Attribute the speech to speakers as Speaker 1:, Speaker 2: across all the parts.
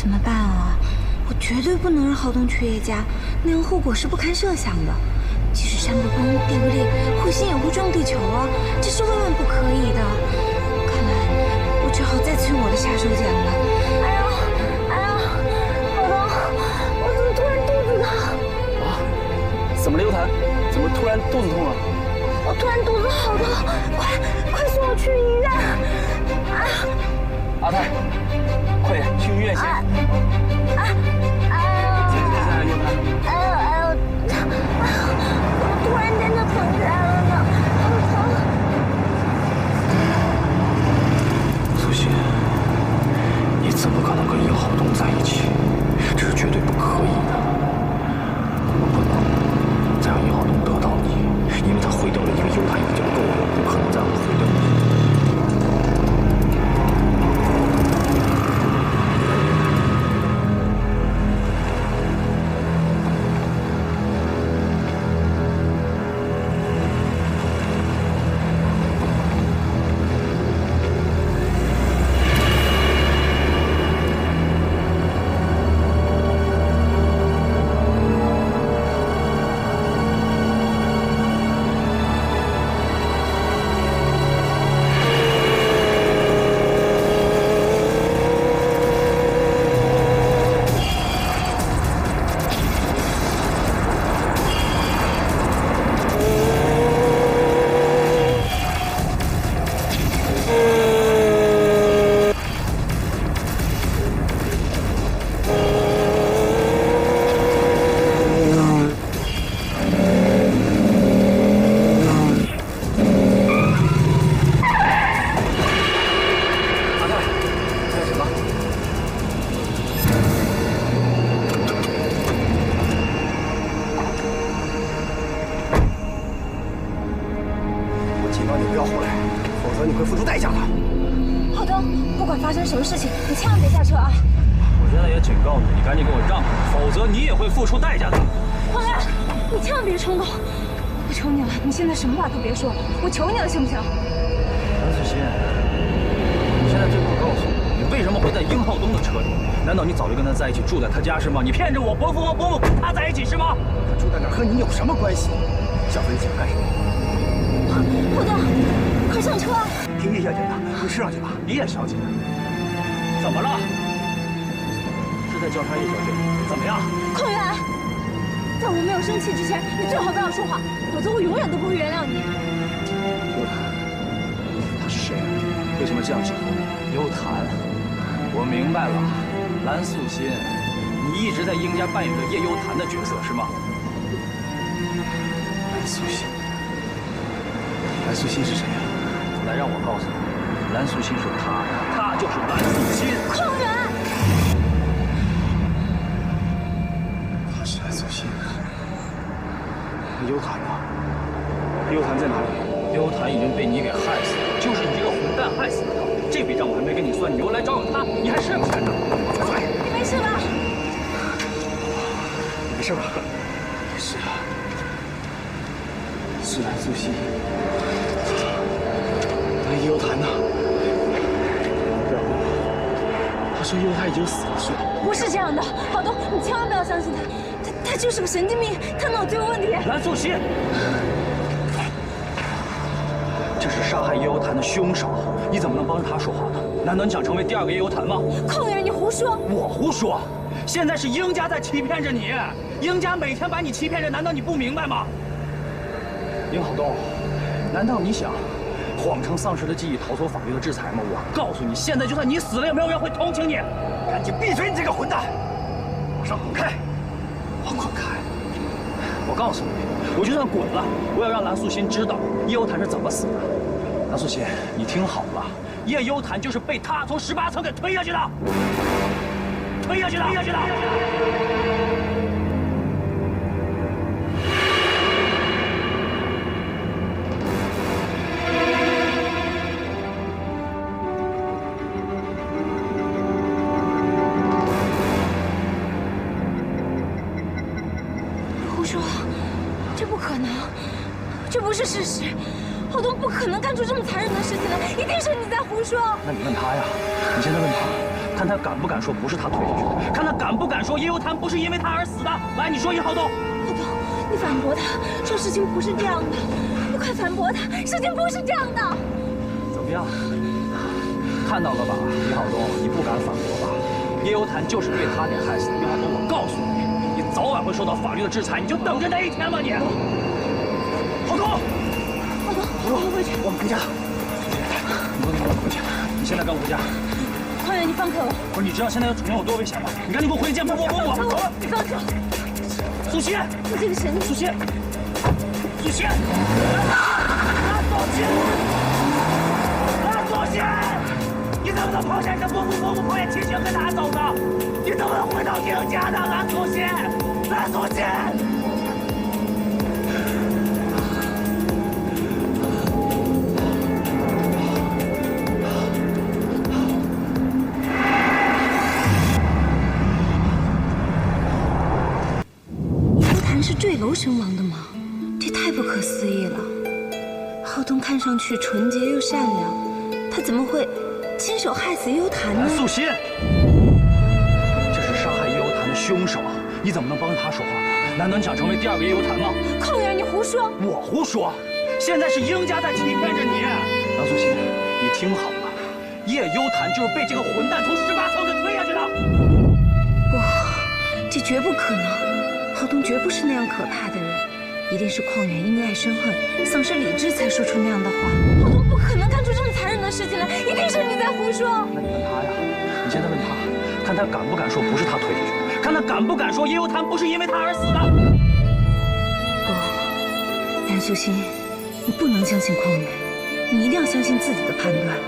Speaker 1: 怎么办啊？我绝对不能让浩东去叶家，那样后果是不堪设想的。即使山不崩，地不裂，彗星也会撞地球啊，这是万万不可以的。看来我只好再次用我的杀手锏了。哎呀，浩东，我怎么突然肚子疼？
Speaker 2: 啊？怎么了，幽檀？怎么突然肚子痛了？
Speaker 1: 我突然肚子好痛，快送我去医院！
Speaker 2: 阿泰，快点去医院先。幽檀。
Speaker 1: 怎么突然间就疼起来了呢？好疼！
Speaker 3: 苏欣，你怎么可能跟叶浩东在一起？这是绝对不可以的。我不能再让叶浩东得到你，因为他毁掉了一个幽檀已经够了，不可能再让他毁掉你。
Speaker 1: 什么事情？你千万别下车啊！
Speaker 2: 我现在也警告你，你赶紧给我让开，否则你也会付出代价的。
Speaker 1: 黄兰，你千万别冲动！我求你了，你现在什么话都别说，我求你了，行不行？
Speaker 2: 蓝子欣，你现在最好告诉我，你为什么会在殷浩东的车里？难道你早就跟他在一起，住在他家是吗？你骗着我伯父和伯母跟他在一起是吗？
Speaker 4: 他住在哪儿和你有什么关系？小子，你想干什么？
Speaker 1: 浩东，快上车！
Speaker 4: 听叶小姐的，快吃上去吧。
Speaker 2: 叶小姐。怎么了？是在交叉叶小姐？怎么样？
Speaker 1: 邝元，在我没有生气之前，你最好不要说话，否则我永远都不会原谅你。
Speaker 2: 幽檀，他是谁？为什么这样指责我？幽檀，我明白了，蓝素心，你一直在殷家扮演着叶幽檀的角色是吗？
Speaker 4: 蓝素心，蓝素心是谁呀？
Speaker 2: 来，让我告诉你，蓝素心是他就是蓝素心。
Speaker 1: 邝元，
Speaker 4: 他是蓝素心。幽檀呢？幽檀在哪里？
Speaker 2: 幽檀已经被你给害死了，就是你这个混蛋害死了他。这笔账我还没跟你算，你又来找他，你还是不是呢？
Speaker 1: 你没事吧？
Speaker 4: 没事吧？是啊，是蓝素心。那幽檀呢？不要问我。他说幽檀已经死了，是吧？
Speaker 1: 不是这样的，浩东，你千万不要相信他就是个神经病，他脑子有问题。
Speaker 2: 蓝素心，这是杀害叶幽檀的凶手，你怎么能帮着他说话呢？难道你想成为第二个叶幽檀吗？
Speaker 1: 邝元，你胡说！
Speaker 2: 我胡说？现在是殷家在欺骗着你，殷家每天把你欺骗着，难道你不明白吗？殷浩东，难道你想谎称丧失了记忆，逃脱法律的制裁吗？我告诉你，现在就算你死了，也没有人会同情你。
Speaker 4: 赶紧闭嘴，你这个混蛋！马上滚开！
Speaker 2: 我滚开！我告诉你，我就算滚了，我也要让蓝素心知道叶幽檀是怎么死的。蓝素心，你听好了，叶幽檀就是被他从18层给推下去的，推下去的，推下去的。
Speaker 1: 胡说，这不可能，这不是事实。浩东不可能干出这么残忍的事情来，一定是你在胡说。
Speaker 2: 那你问他呀，你现在问他，看他敢不敢说不是他推下去的，看他敢不敢说叶幽潭不是因为他而死的。来，你说叶浩东。
Speaker 1: 浩东，你反驳他，说事情不是这样的。你快反驳他，事情不是这样的。
Speaker 2: 怎么样？看到了吧，叶浩东，你不敢反驳吧？叶幽潭就是被他给害死的。叶浩东，我告诉你，你早晚会受到法律的制裁，你就等着那一天吧你。浩东，
Speaker 1: 浩东，我们回去。
Speaker 2: 我们回家。你不能跟我回去，你现在跟我回家。
Speaker 1: 匡源，你放开我！
Speaker 2: 不是，你知道现在的处境有多危险吗？你赶紧给我回去见不，走了。
Speaker 1: 你放开我！
Speaker 2: 苏西，
Speaker 1: 你这个神经！
Speaker 2: 苏西，苏西，拉苏西，拉苏西，你能不能抛下你的伯父伯母，抛下亲情跟他走呢？你能不能回到宁家呢？拉苏西，拉苏西。
Speaker 1: 坠楼身亡的吗？这太不可思议了。浩东看上去纯洁又善良，他怎么会亲手害死幽潭呢？
Speaker 2: 素心，这是杀害叶幽潭的凶手，你怎么能帮他说话呢？难道你想成为第二个叶幽潭吗？
Speaker 1: 匡源，你胡说！
Speaker 2: 我胡说！现在是英家在欺骗着你。梁素心，你听好了，叶幽潭就是被这个混蛋从18层给推下去的。
Speaker 1: 不，这绝不可能。浩东绝不是那样可怕的人，一定是匡源因爱生恨，丧失理智才说出那样的话。浩东不可能干出这么残忍的事情来，一定是你在胡说。
Speaker 2: 那你问他呀，你现在问他，看他敢不敢说不是他推下去的，看他敢不敢说叶幽潭不是因为他而死的。
Speaker 1: 不，梁素心，你不能相信匡源，你一定要相信自己的判断。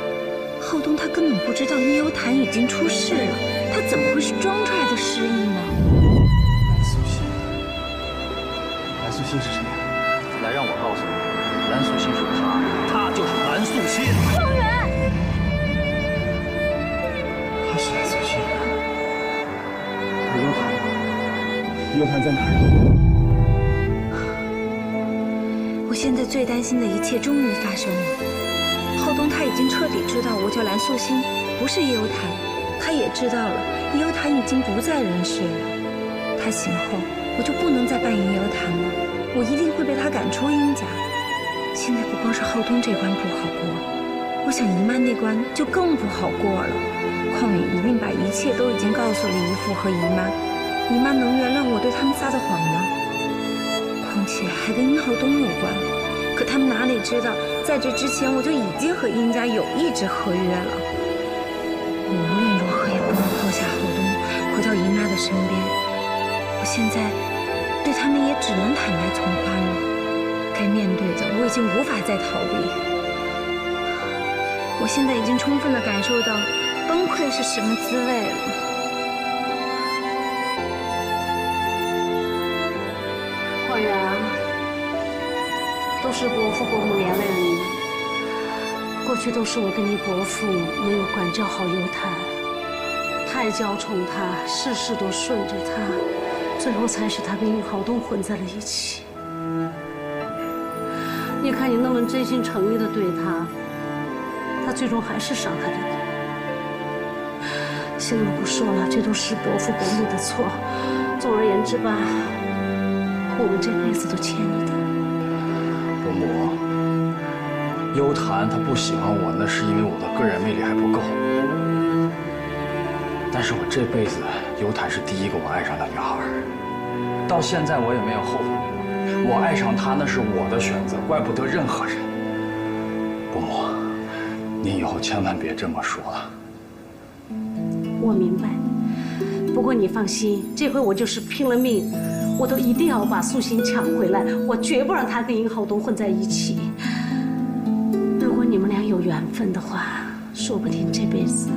Speaker 1: 浩东他根本不知道叶幽潭已经出事了，他怎么会是装出来的失忆呢？
Speaker 4: 蓝素心是谁？
Speaker 2: 来，让我告诉你，蓝素心是他就是蓝素心。
Speaker 1: 匡源，
Speaker 4: 他是蓝素心。可幽潭呢？幽潭在哪儿？
Speaker 1: 我现在最担心的一切终于发生了。浩东他已经彻底知道我叫蓝素心，不是叶幽潭，他也知道了叶幽潭已经不在人世了。他醒后，我就不能再扮演叶幽潭了，我一定会被他赶出殷家。现在不光是浩东这关不好过，我想姨妈那关就更不好过了。匡远一定把一切都已经告诉了姨父和姨妈，姨妈能原谅我对他们撒的谎吗？况且还跟殷浩东有关，可他们哪里知道，在这之前我就已经和殷家有一纸合约了。我无论如何也不能抛下浩东，回到姨妈的身边。我现在对他们也只能坦白从宽了，该面对的我已经无法再逃避。我现在已经充分地感受到崩溃是什么滋味了。
Speaker 5: 匡源啊，都是伯父伯母连累了你，过去都是我跟你伯父没有管教好幽潭，太娇宠他，事事都顺着他。最后才使他跟殷浩东混在了一起。你看你那么真心诚意的对他，他最终还是伤害了你。现在我不说了，这都是伯父伯母的错。总而言之吧，我们这辈子都欠你的。
Speaker 3: 伯母，幽潭他不喜欢我，那是因为我的个人魅力还不够。但是我这辈子，幽潭是第一个我爱上的女孩，到现在我也没有后悔。我爱上她那是我的选择，怪不得任何人。伯母，您以后千万别这么说了。
Speaker 5: 我明白，不过你放心，这回我就是拼了命，我都一定要把素心抢回来，我绝不让她跟殷浩东混在一起。如果你们俩有缘分的话，说不定这辈子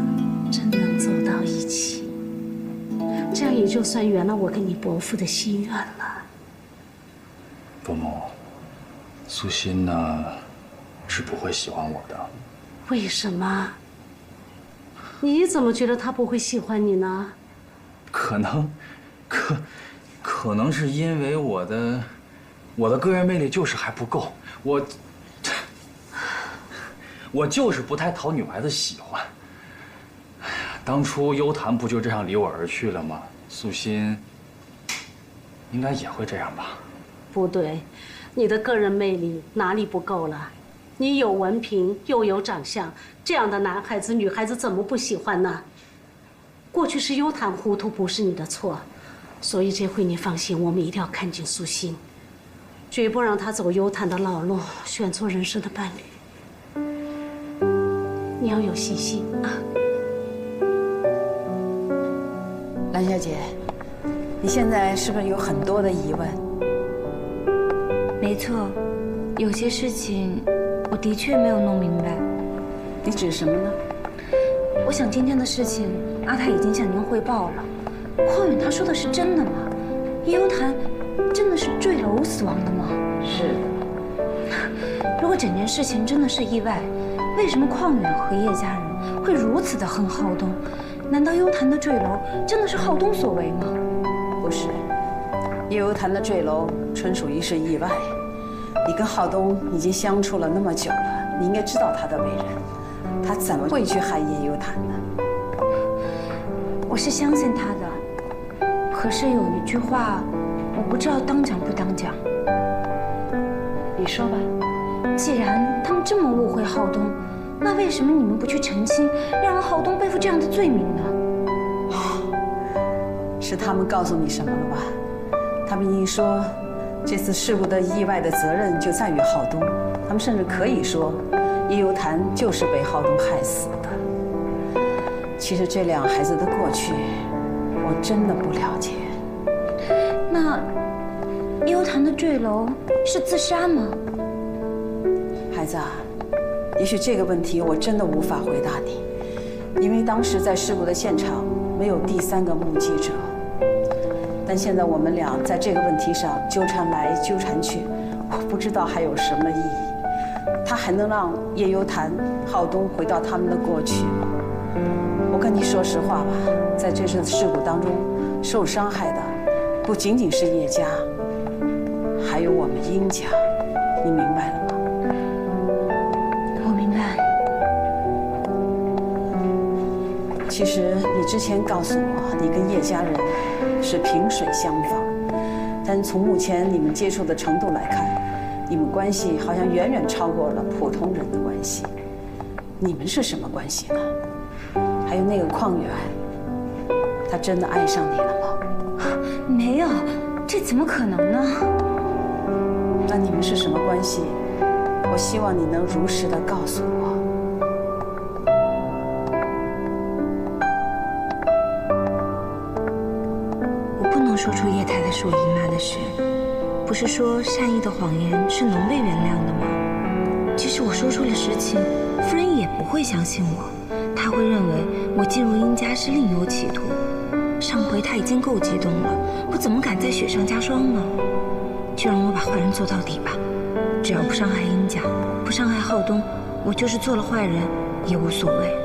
Speaker 5: 真能走到一起，这样也就算圆了我跟你伯父的心愿了。
Speaker 3: 伯母，素心呢，是不会喜欢我的。
Speaker 5: 为什么？你怎么觉得他不会喜欢你呢？
Speaker 3: 可能是因为我的个人魅力就是还不够，我就是不太讨女孩子喜欢。哎呀，
Speaker 2: 当初幽檀不就这样离我而去了吗？素心应该也会这样吧？
Speaker 5: 不对，你的个人魅力哪里不够了？你有文凭又有长相，这样的男孩子女孩子怎么不喜欢呢？过去是幽檀糊涂，不是你的错，所以这回你放心，我们一定要看紧素心，绝不让他走幽檀的老路，选错人生的伴侣。你要有信心啊！
Speaker 6: 蓝小姐，你现在是不是有很多的疑问？
Speaker 1: 没错，有些事情我的确没有弄明白。
Speaker 6: 你指什么呢？
Speaker 1: 我想今天的事情，阿泰已经向您汇报了。邝远他说的是真的吗？叶幽檀真的是坠楼死亡的吗？
Speaker 6: 是的。
Speaker 1: 如果整件事情真的是意外，为什么邝远和叶家人会如此的恨浩东？难道幽檀的坠楼真的是浩东所为吗？
Speaker 6: 不是，叶幽檀的坠楼纯属一是意外。你跟浩东已经相处了那么久了，你应该知道他的为人，他怎么会去害叶幽檀呢？
Speaker 1: 我是相信他的，可是有一句话，我不知道当讲不当讲。
Speaker 6: 你说吧。
Speaker 1: 既然他们这么误会浩东，那为什么你们不去澄清，让浩东背负这样的罪名呢？
Speaker 6: 是他们告诉你什么了吧？他们已经说，这次事故的意外的责任就在于浩东。他们甚至可以说，叶幽檀就是被浩东害死的。其实这两个孩子的过去，我真的不了解。
Speaker 1: 那叶幽檀的坠楼是自杀吗？
Speaker 6: 孩子啊，也许这个问题我真的无法回答你，因为当时在事故的现场没有第三个目击者。但现在我们俩在这个问题上纠缠来纠缠去，我不知道还有什么意义。他还能让叶幽檀、浩东回到他们的过去吗？我跟你说实话吧，在这次事故当中，受伤害的不仅仅是叶家，还有我们殷家。你明白了吗？
Speaker 1: 我明白。
Speaker 6: 其实你之前告诉我，你跟叶家人是萍水相逢，但从目前你们接触的程度来看，你们关系好像远远超过了普通人的关系。你们是什么关系呢？还有那个邝远，他真的爱上你了吗？
Speaker 1: 没有，这怎么可能呢？
Speaker 6: 那你们是什么关系？我希望你能如实的告诉我。
Speaker 1: 我不能说出叶太太是我姨妈的事。不是说善意的谎言是能被原谅的吗？即使我说出了实情，夫人也不会相信我。她会认为我进入殷家是另有企图。上回她已经够激动了，我怎么敢再雪上加霜呢？就让我把坏人做到底吧。只要不伤害殷家，不伤害浩东，我就是做了坏人也无所谓。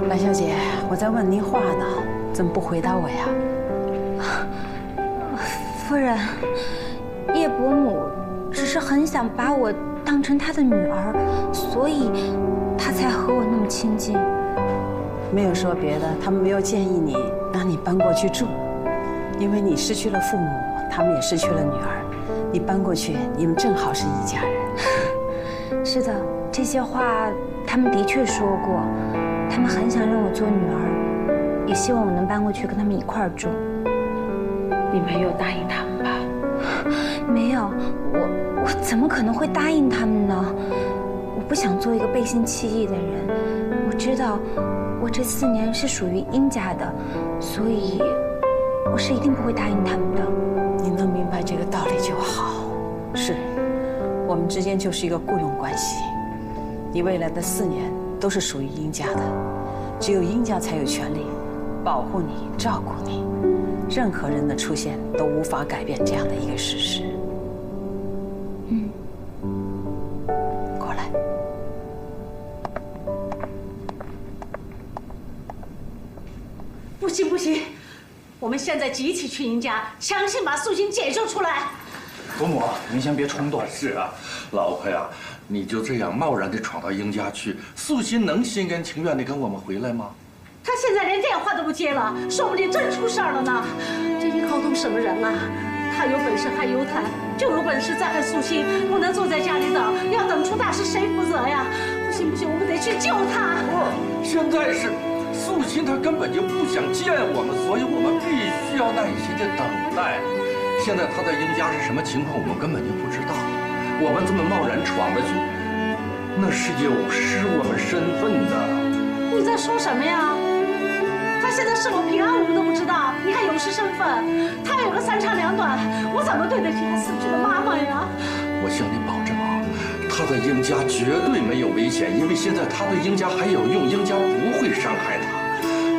Speaker 6: 蓝小姐，我在问您话呢，怎么不回答我呀？
Speaker 1: 夫人，叶伯母只是很想把我当成她的女儿，所以她才和我那么亲近。
Speaker 6: 没有说别的，他们没有建议你让你搬过去住，因为你失去了父母，他们也失去了女儿，你搬过去，你们正好是一家人。
Speaker 1: 是的，这些话他们的确说过，他们很想让我做女儿，也希望我能搬过去跟他们一块儿住。
Speaker 6: 你没有答应他们吧？
Speaker 1: 没有，我怎么可能会答应他们呢？我不想做一个背信弃义的人。我知道，我这4年是属于殷家的，所以我是一定不会答应他们的。
Speaker 6: 你能明白这个道理就好。是，我们之间就是一个雇佣关系。你未来的4年都是属于殷家的，只有殷家才有权利保护你、照顾你。任何人的出现都无法改变这样的一个事实。过来。
Speaker 5: 不行不行，我们现在集体去殷家，强行把素心解救出来。
Speaker 2: 伯母，您先别冲动。
Speaker 7: 是啊，老婆呀，你就这样贸然地闯到英家去，素心能心甘情愿地跟我们回来吗？
Speaker 5: 他现在连电话都不接了，说不定真出事儿了呢。这殷浩东什么人啊？他有本事害尤谈，就有本事再害素心，不能坐在家里等，要等出大事谁负责呀？不行不行，我们得去救他。
Speaker 7: 不是，现在是素心她根本就不想见我们，所以我们必须要耐心地等待。现在她在英家是什么情况，我们根本就不知道。我们这么贸然闯了去，那是有失我们身份的。
Speaker 5: 你在说什么呀？他现在是否平安我们都不知道，你还有失身份，他有个三长两短，我怎么对得起他死去的妈妈呀？
Speaker 7: 我向你保证啊，他在英家绝对没有危险，因为现在他对英家还有用，英家不会伤害他。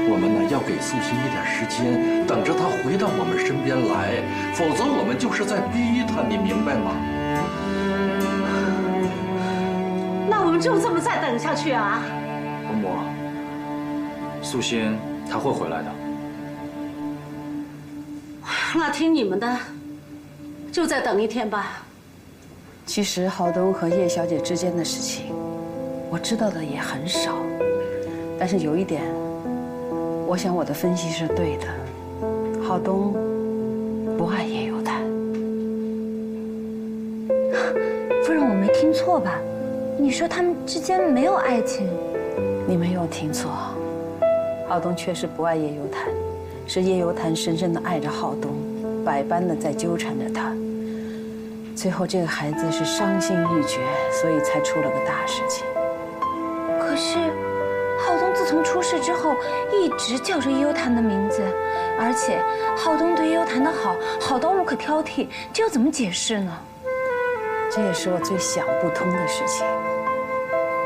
Speaker 7: 我们呢要给素心一点时间，等着他回到我们身边来，否则我们就是在逼他，你明白吗？
Speaker 5: 那我们就这么再等下去啊？
Speaker 3: 伯母，素心她会回来的。
Speaker 5: 那听你们的，就再等一天吧。
Speaker 6: 其实浩东和叶小姐之间的事情，我知道的也很少。但是有一点，我想我的分析是对的，浩东不爱叶有谈。
Speaker 1: 夫人，我没听错吧？你说他们之间没有爱情？
Speaker 6: 你没有听错，浩东确实不爱叶有谈，是叶有谈深深地爱着浩东，百般地在纠缠着他。最后这个孩子是伤心欲绝，所以才出了个大事情。
Speaker 1: 可是，浩东自从出事之后，一直叫着叶有谈的名字，而且浩东对叶有谈的好，好到无可挑剔，这又怎么解释呢？
Speaker 6: 这也是我最想不通的事情。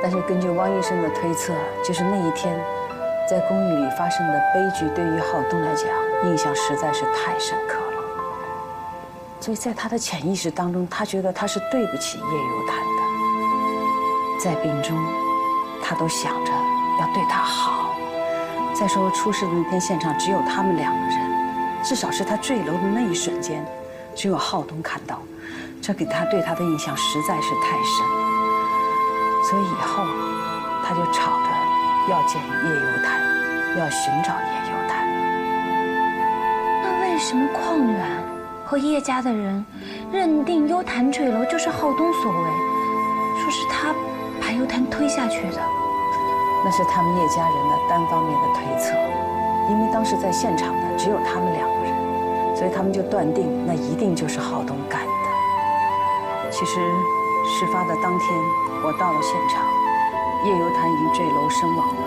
Speaker 6: 但是根据汪医生的推测，就是那一天，在公寓里发生的悲剧，对于浩东来讲，印象实在是太深刻了。所以在他的潜意识当中，他觉得他是对不起叶有谈的，在病中，他都想着要对他好。再说出事的那天现场只有他们两个人，至少是他坠楼的那一瞬间，只有浩东看到，这给他对他的印象实在是太深了。所以以后，他就吵着要见叶有谈，要寻找叶有谈。
Speaker 1: 那为什么邝远和叶家的人认定有谈坠楼就是浩东所为，说是他把有谈推下去的？
Speaker 6: 那是他们叶家人的单方面的推测，因为当时在现场的只有他们两个人，所以他们就断定那一定就是浩东干的。其实，事发的当天，我到了现场，叶有谈已经坠楼身亡了。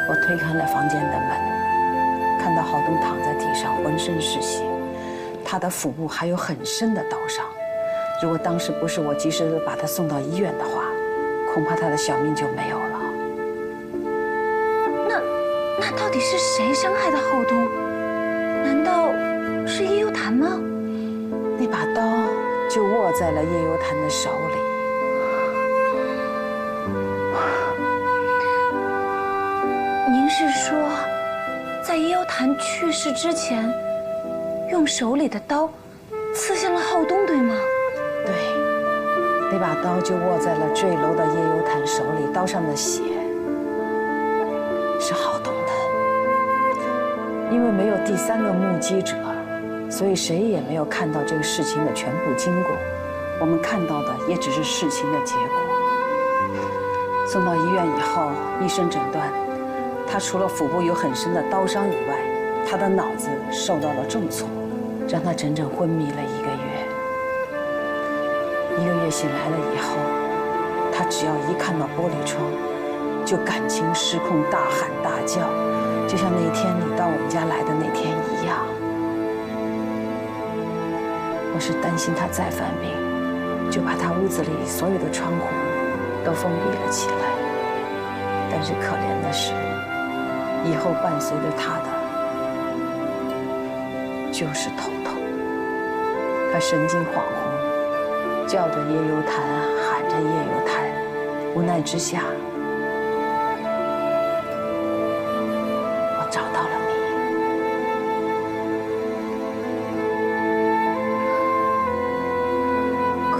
Speaker 6: 我推开了房间的门，看到浩东躺在地上，浑身是血，他的腹部还有很深的刀伤。如果当时不是我及时的把他送到医院的话，恐怕他的小命就没有了。
Speaker 1: 那到底是谁伤害的浩东？难道是叶有谈吗？
Speaker 6: 那把刀就握在了叶有谈的手里。
Speaker 1: 您是说，在叶有谈去世之前，用手里的刀刺向了浩东，对吗？
Speaker 6: 对，那把刀就握在了坠楼的叶有谈手里，刀上的血是浩东的。因为没有第三个目击者，所以谁也没有看到这个事情的全部经过。我们看到的也只是事情的结果。送到医院以后，医生诊断，他除了腹部有很深的刀伤以外，他的脑子受到了重挫，让他整整昏迷了1个月。1个月醒来了以后，他只要一看到玻璃窗，就感情失控，大喊大叫，就像那天你到我们家来的那天一样。我是担心他再犯病，就把他屋子里所有的窗户都封闭了起来。但是可怜的是，以后伴随着他的就是头痛。他神经恍惚，叫着叶有谈，喊着叶有谈，无奈之下，我找到了你。
Speaker 1: 可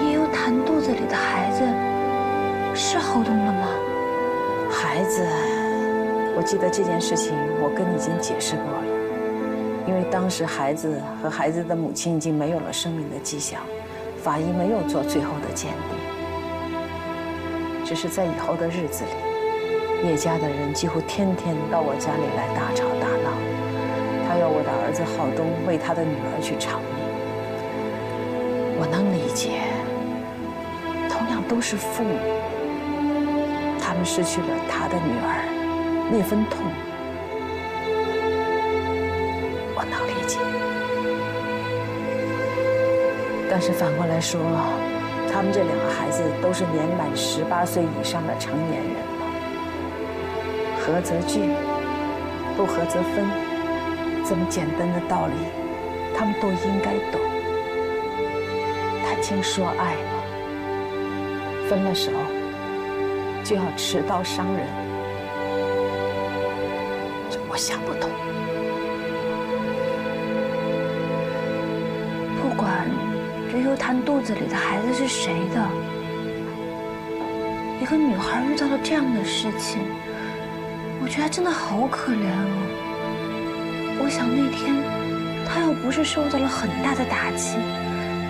Speaker 1: 叶有谈肚子里的
Speaker 6: 孩子，我记得这件事情我跟你已经解释过了，因为当时孩子和孩子的母亲已经没有了生命的迹象，法医没有做最后的鉴定。只是在以后的日子里，叶家的人几乎天天到我家里来大吵大闹，他要我的儿子浩东为他的女儿去偿命。我能理解，同样都是父母，他们失去了他的女儿，那份痛，我能理解。但是反过来说，他们这两个孩子都是年满18岁以上的成年人了，合则聚，不合则分，这么简单的道理，他们都应该懂。谈情说爱嘛，分了手就要持刀伤人，这我想不通。
Speaker 1: 不管这幽潭肚子里的孩子是谁的，一个女孩遇到了这样的事情，我觉得真的好可怜哦。我想那天她要不是受到了很大的打击，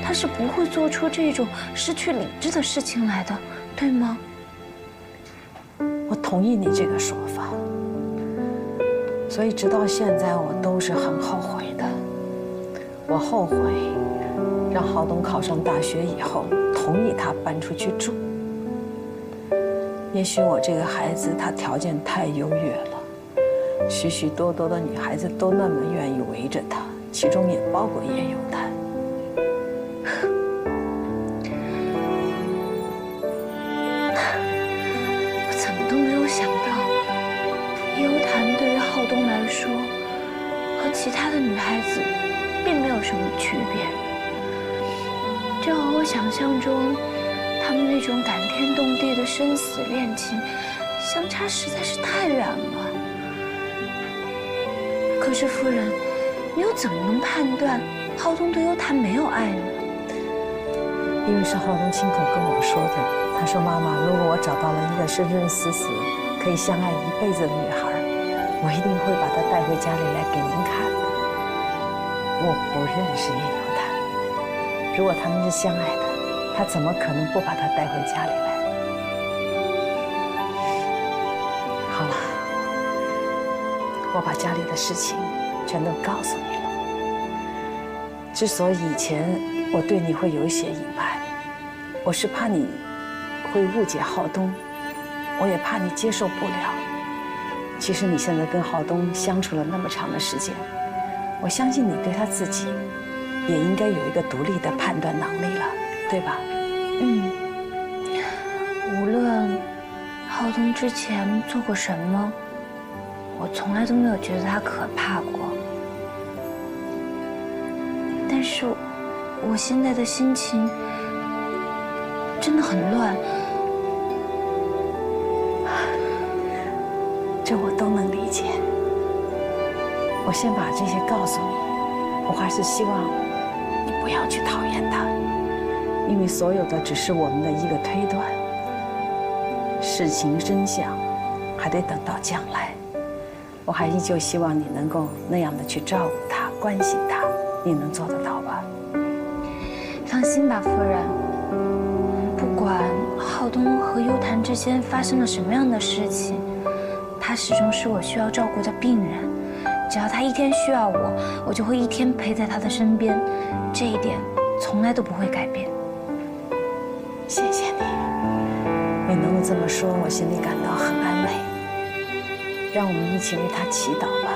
Speaker 1: 她是不会做出这种失去理智的事情来的，对吗？
Speaker 6: 我同意你这个说法，所以直到现在我都是很后悔的。我后悔让浩东考上大学以后同意他搬出去住。也许我这个孩子他条件太优越了，许许多多的女孩子都那么愿意围着他，其中也包括叶幽潭。
Speaker 1: 我怎么都没有想到，叶幽潭对于浩东来说，和其他的女孩子并没有什么区别。这和我想象中他们那种感天动地的生死恋情相差实在是太远了。可是夫人，你又怎么能判断浩东对幽潭没有爱呢？
Speaker 6: 因为是浩东亲口跟我说的，他说：“妈妈，如果我找到了一个生生死死可以相爱一辈子的女孩，我一定会把她带回家里来给您看。”我不认识叶幽潭，如果他们是相爱的，他怎么可能不把她带回家里来？好了，我把家里的事情全都告诉你了。之所以以前我对你会有一些隐瞒，我是怕你会误解浩东，我也怕你接受不了。其实你现在跟浩东相处了那么长的时间，我相信你对他自己也应该有一个独立的判断能力了，对吧？
Speaker 1: 无论浩东之前做过什么，我从来都没有觉得他可怕过。但是我现在的心情真的很乱。
Speaker 6: 这我都能理解。我先把这些告诉你，我还是希望你不要去讨厌他，因为所有的只是我们的一个推断，事情真相还得等到将来。我还依旧希望你能够那样的去照顾他、关心他，你能做得到吧？
Speaker 1: 放心吧，夫人。不管浩东和幽潭之间发生了什么样的事情，他始终是我需要照顾的病人。只要他一天需要我，我就会一天陪在他的身边，这一点从来都不会改变。
Speaker 6: 谢谢你，你能够这么说，我心里感到很安慰。让我们一起为他祈祷吧，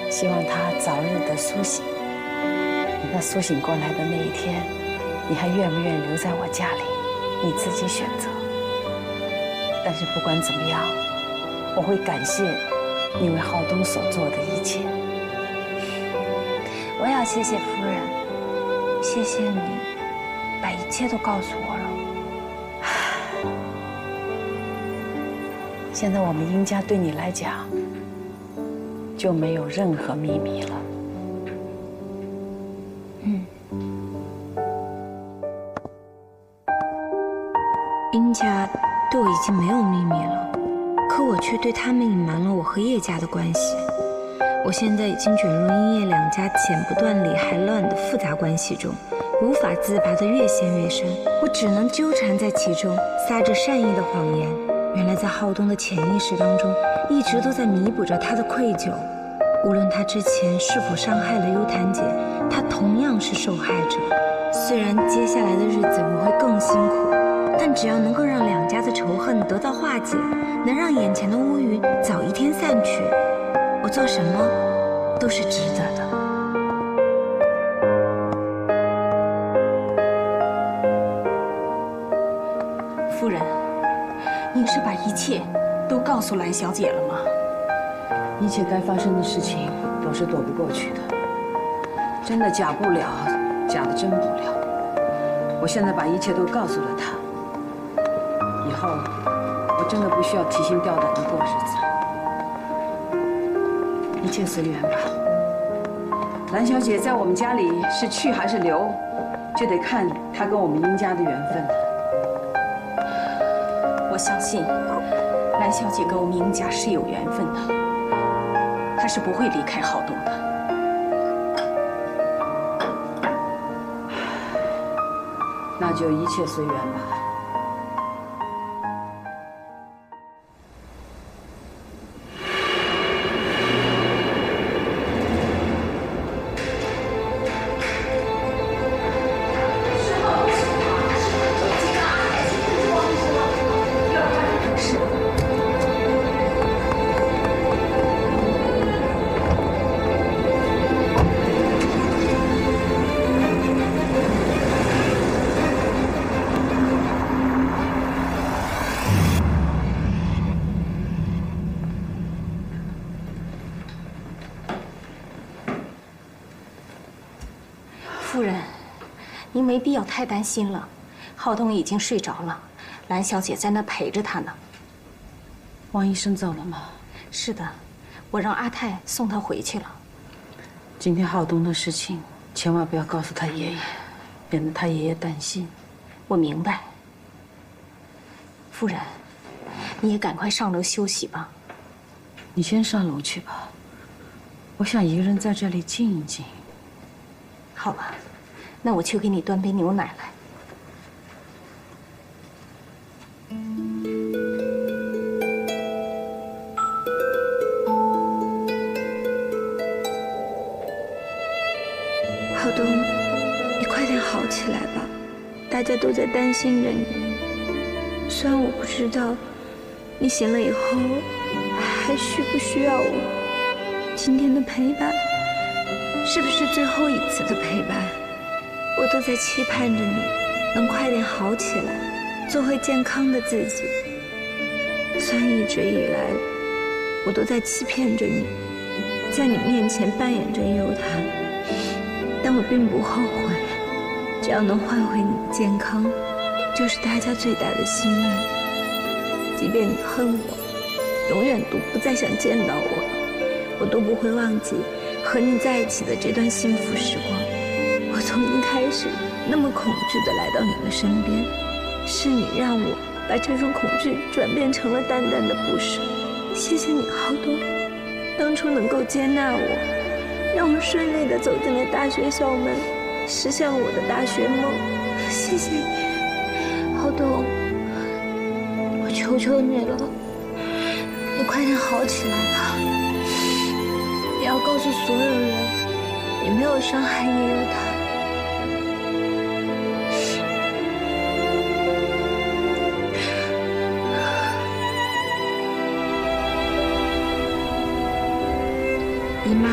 Speaker 6: 希望他早日的苏醒。等他苏醒过来的那一天，你还愿不愿意留在我家里，你自己选择。但是不管怎么样，我会感谢你为浩东所做的一切。
Speaker 1: 我也要谢谢夫人，谢谢你把一切都告诉我了。
Speaker 6: 现在我们殷家对你来讲就没有任何秘密了。
Speaker 1: 殷家对我已经没有秘密了，可我我却对他们隐瞒了我和叶家的关系。我现在已经卷入阴叶两家剪不断理还乱的复杂关系中，无法自拔的越陷越深，我只能纠缠在其中，撒着善意的谎言。原来在浩东的潜意识当中，一直都在弥补着他的愧疚。无论他之前是否伤害了幽檀姐，他同样是受害者。虽然接下来的日子我会更辛苦，但只要能够让两家的仇恨得到化解，能让眼前的乌云早一天散去，我做什么都是值得的。
Speaker 8: 夫人，您是把一切都告诉兰小姐了吗？
Speaker 6: 一切该发生的事情都是躲不过去的，真的假不了，假的真不了。我现在把一切都告诉了她，以后我真的不需要提心吊胆的过日子，一切随缘吧。兰小姐在我们家里是去还是留，就得看她跟我们殷家的缘分了。
Speaker 8: 我相信兰小姐跟我们殷家是有缘分的，她是不会离开浩东的。
Speaker 6: 那就一切随缘吧。
Speaker 8: 夫人，您没必要太担心了。浩东已经睡着了，兰小姐在那陪着他呢。
Speaker 6: 王医生走了吗？
Speaker 8: 是的，我让阿泰送他回去了。
Speaker 6: 今天浩东的事情，千万不要告诉他爷爷，免得他爷爷担心。
Speaker 8: 我明白。夫人，你也赶快上楼休息吧。
Speaker 6: 你先上楼去吧，我想一个人在这里静一静。
Speaker 8: 好吧，那我去给你端杯牛奶来。
Speaker 1: 浩东，你快点好起来吧，大家都在担心着你。虽然我不知道你醒了以后还需不需要我，今天的陪伴是不是最后一次的陪伴？我都在期盼着你能快点好起来，做回健康的自己。虽然一直以来我都在欺骗着你，在你面前扮演着幽檀，但我并不后悔。只要能换回你的健康，就是大家最大的心愿。即便你恨我，永远都不再想见到我都不会忘记和你在一起的这段幸福时光。我从一开始那么恐惧地来到你的身边，是你让我把这种恐惧转变成了淡淡的不舍。谢谢你，浩东，当初能够接纳我，让我顺利地走进了大学校门，实现了我的大学梦。谢谢你，浩东，我求求你了，你快点好起来吧。你要告诉所有人，你没有伤害叶幽檀。姨妈，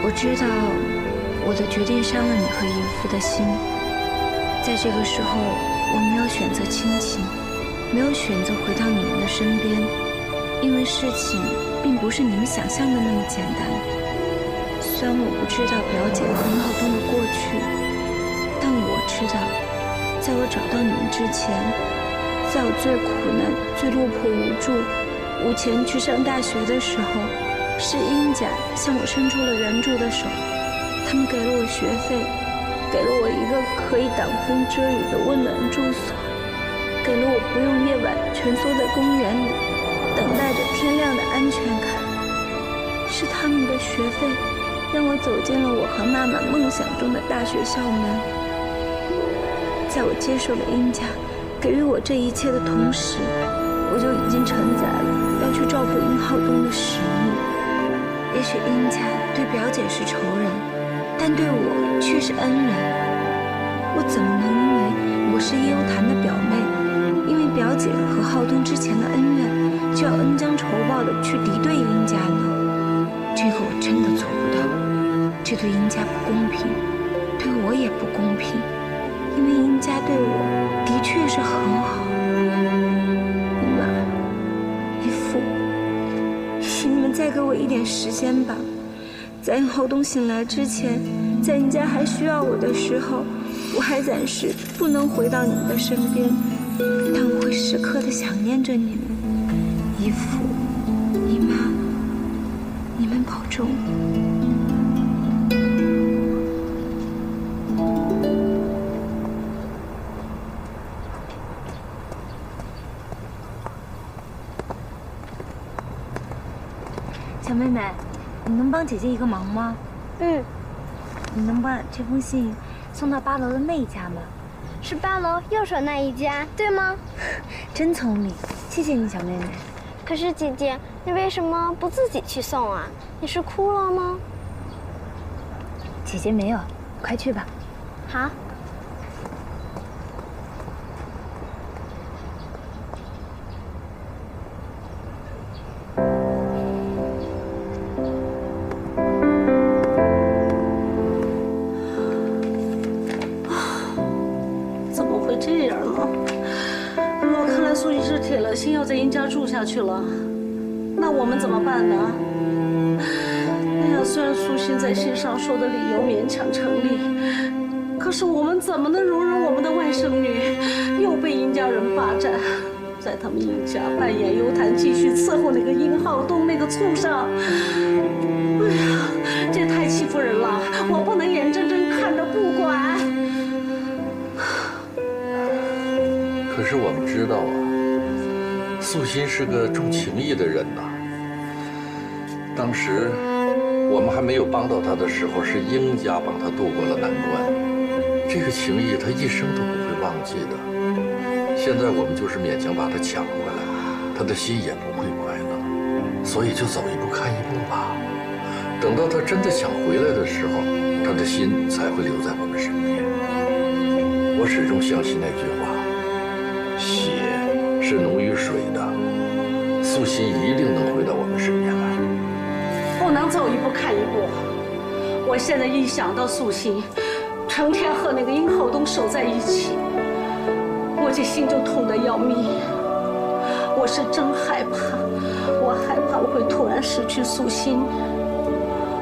Speaker 1: 我知道我的决定伤了你和姨父的心。在这个时候，我没有选择亲情，没有选择回到你们的身边，因为事情并不是你们想象的那么简单。虽然我不知道表姐和林浩东的过去，但我知道，在我找到你们之前，在我最苦难、最落魄无助、无钱去上大学的时候，是殷家向我伸出了援助的手。他们给了我学费，给了我一个可以挡风遮雨的温暖住所，给了我不用夜晚蜷缩在公园里等待着微量的安全感，是他们的学费，让我走进了我和妈妈梦想中的大学校门。在我接受了殷家给予我这一切的同时，我就已经承载了要去照顾殷浩东的使命。也许殷家对表姐是仇人，但对我却是恩人。我怎么能因为我是叶幽潭的表妹，因为表姐和浩东之前的恩怨，就要恩将仇报的去敌对殷家呢？这个我真的做不到，这对殷家不公平，对我也不公平。因为殷家对我的确是很好。姨妈、姨父，请你们再给我一点时间吧。在殷浩东醒来之前，在殷家还需要我的时候，我还暂时不能回到你们的身边，但我会时刻的想念着你们。姨父、姨妈，你们保重。小妹妹，你能帮姐姐一个忙吗？
Speaker 9: 嗯，
Speaker 1: 你能把这封信送到8楼的那一家吗？
Speaker 9: 是8楼右手那一家，对吗？
Speaker 1: 真聪明，谢谢你，小妹妹。
Speaker 9: 可是姐姐，你为什么不自己去送啊？你是哭了吗？
Speaker 1: 姐姐没有，快去吧。
Speaker 9: 好。
Speaker 5: 铁了心要在殷家住下去了，那我们怎么办呢？哎呀，虽然苏欣在信上说的理由勉强成立，可是我们怎么能容忍我们的外甥女又被殷家人霸占，在他们殷家扮演幽潭，继续伺候那个殷浩东那个畜生？哎呀，这太欺负人了！我不能眼睁睁看着不管。
Speaker 7: 可是我们知道啊。素心是个重情义的人呐。当时我们还没有帮到他的时候，是殷家帮他渡过了难关，这个情谊他一生都不会忘记的。现在我们就是勉强把他抢回来，他的心也不会快乐，所以就走一步看一步吧。等到他真的想回来的时候，他的心才会留在我们身边。我始终相信那句话，血是浓于水的，素心一定能回到我们身边来。
Speaker 5: 不能走一步看一步。我现在一想到素心成天和那个殷浩东守在一起，我这心就痛得要命。我是真害怕，我害怕我会突然失去素心，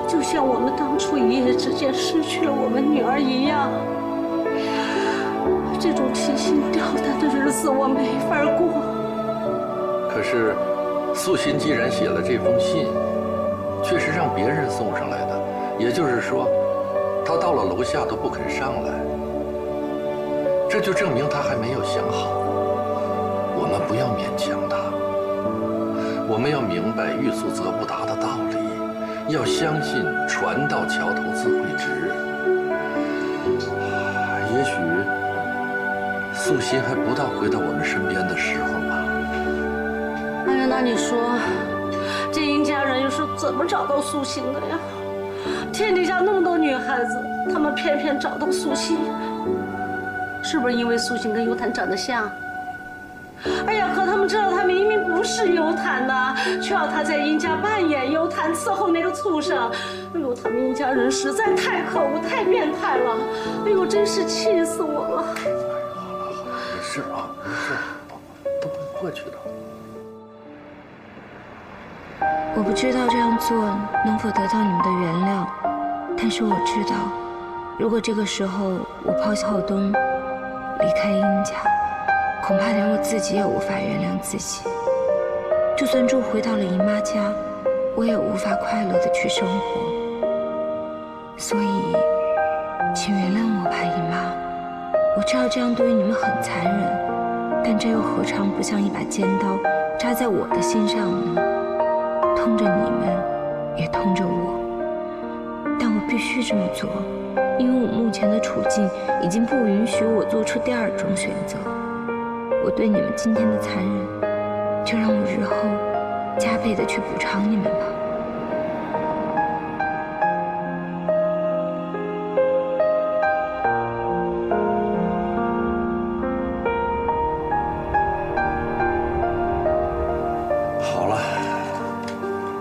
Speaker 5: 就像我们当初一夜之间失去了我们女儿一样。这种提心吊胆的日子我没法过。
Speaker 7: 可是，素心既然写了这封信，却是让别人送上来的，也就是说，他到了楼下都不肯上来，这就证明他还没有想好。我们不要勉强他，我们要明白欲速则不达的道理，要相信船到桥头自会直。也许。素心还不到回到我们身边的时候吧。
Speaker 5: 哎呀，那你说，这殷家人又是怎么找到素心的呀？天底下那么多女孩子，他们偏偏找到素心，是不是因为素心跟幽潭长得像？哎呀，可他们知道他明明不是幽潭呐，却要他在殷家扮演幽潭，伺候那个畜生。哎呦，他们殷家人实在太可恶、太变态了！哎呦，真是气死我了！
Speaker 7: 没事啊，没事，都会过去的。
Speaker 1: 我不知道这样做能否得到你们的原谅，但是我知道，如果这个时候我抛弃浩东，离开殷家，恐怕连我自己也无法原谅自己。就算住回到了姨妈家，我也无法快乐地去生活。所以，请原谅我吧，姨妈。我知道这样对于你们很残忍，但这又何尝不像一把尖刀扎在我的心上呢？痛着你们，也痛着我。但我必须这么做，因为我目前的处境已经不允许我做出第二种选择。我对你们今天的残忍，就让我日后加倍的去补偿你们吧。
Speaker 7: 好了，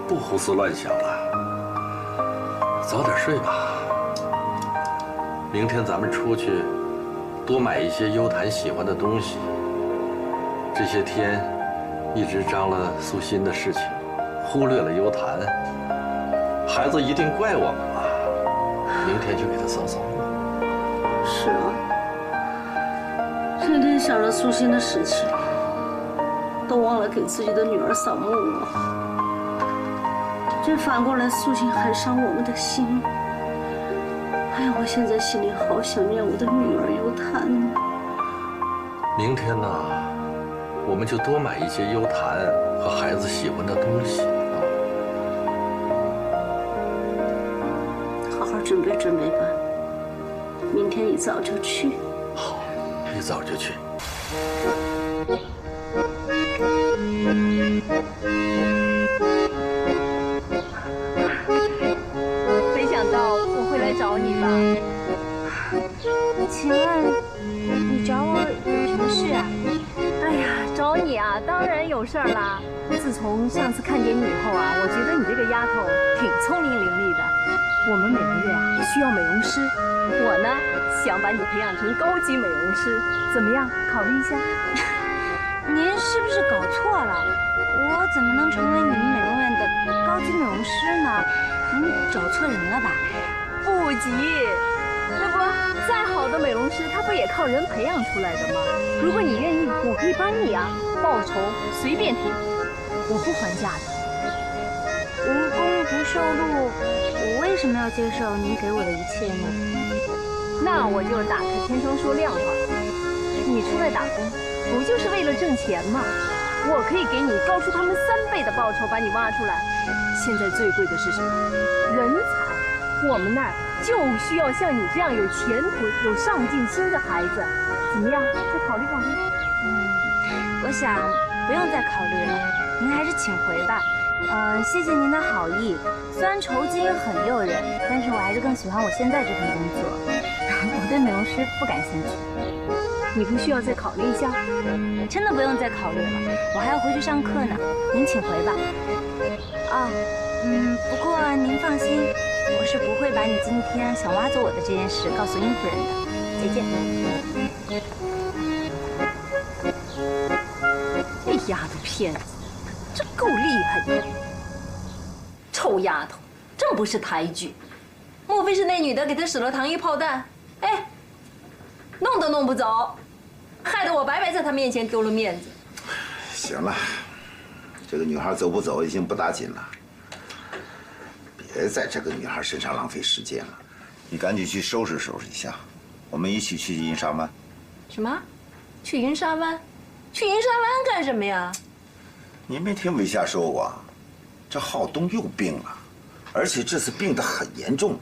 Speaker 7: 不胡思乱想了，早点睡吧。明天咱们出去，多买一些优谈喜欢的东西。这些天一直张罗素心的事情，忽略了优谈，孩子一定怪我们了。明天就给他扫扫墓。
Speaker 5: 是啊，天天想着素心的事情，都忘了给自己的女儿扫墓了。这反过来，素心还伤我们的心。哎呀，我现在心里好想念我的女儿优谈呢。
Speaker 7: 明天呢，我们就多买一些优谈和孩子喜欢的东西啊。
Speaker 5: 好好准备准备吧，明天一早就去。
Speaker 7: 好，一早就去。
Speaker 8: 没想到我会来找你吧？
Speaker 1: 请问你找我有什么事啊？
Speaker 8: 哎呀，找你啊，当然有事儿啦。自从上次看见你以后啊，我觉得你这个丫头挺聪明伶俐的。我们每个月啊需要美容师，我呢想把你培养成高级美容师，怎么样？考虑一下。
Speaker 1: 您是不是搞错了？我怎么能成为你们美容院的高级美容师呢？您找错人了吧？
Speaker 8: 不急，那不再好的美容师，他不也靠人培养出来的吗？如果你愿意，我可以帮你啊，报酬随便提，我不还价的。
Speaker 1: 无功不受禄，我为什么要接受您给我的一切呢？
Speaker 8: 那我就打开天窗说亮话，你出来打工，不就是为了挣钱吗？我可以给你高出他们3倍的报酬，把你挖出来。现在最贵的是什么？人才。我们那儿就需要像你这样有前途、有上进心的孩子。怎么样？再考虑考虑。
Speaker 1: 我想不用再考虑了，您还是请回吧。谢谢您的好意，虽然酬金很诱人，但是我还是更喜欢我现在这份工作。我对美容师不感兴趣。
Speaker 8: 你不需要再考虑一下？
Speaker 1: 真的不用再考虑了，我还要回去上课呢。您请回吧。不过您放心，我是不会把你今天想挖走我的这件事告诉殷夫人的。再见。
Speaker 8: 这丫头片子，这够厉害的。
Speaker 10: 臭丫头，真不识抬举。莫非是那女的给她使了糖衣炮弹？哎，弄都弄不走，害得我白白在她面前丢了面子。
Speaker 11: 行了，这个女孩走不走已经不打紧了，别在这个女孩身上浪费时间了。你赶紧去收拾收拾一下，我们一起去银沙湾。
Speaker 10: 什么？去云沙湾？去云沙湾干什么呀？
Speaker 11: 你没听韦夏说过，这浩东又病了，而且这次病得很严重。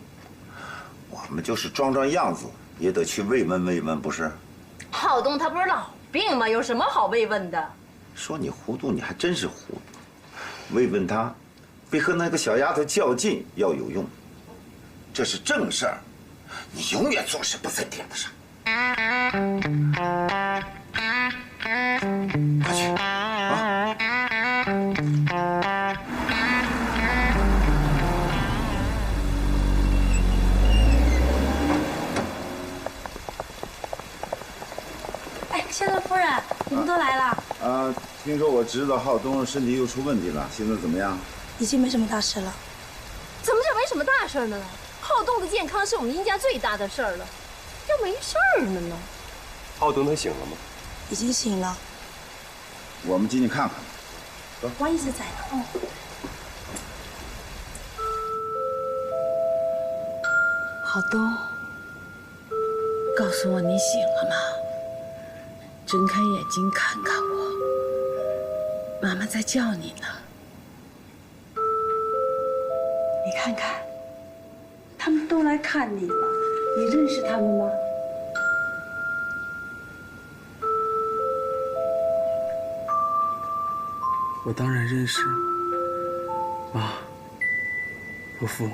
Speaker 11: 我们就是装装样子，也得去慰问慰问，不是？
Speaker 10: 浩东他不是老病吗？有什么好慰问的？
Speaker 11: 说你糊涂，你还真是糊涂。慰问他，比和那个小丫头较劲要有用。这是正事儿，你永远做事不在点子上。快去啊！
Speaker 1: 哎，宣乐夫人，你们都来了。
Speaker 11: 听说我侄子浩东身体又出问题了，现在怎么样？
Speaker 1: 已经没什么大事了。
Speaker 10: 怎么就没什么大事了呢？浩东的健康是我们殷家最大的事儿了，要没事儿了呢？
Speaker 4: 浩东他醒了吗？
Speaker 1: 已经醒了。
Speaker 11: 我们进去看看。走。
Speaker 1: 王一直在呢。
Speaker 6: 浩东，告诉我你醒了吗？睁开眼睛看看我，妈妈在叫你呢。看看，他们都来看你了，你认识他们吗？
Speaker 4: 我当然认识，妈、伯父、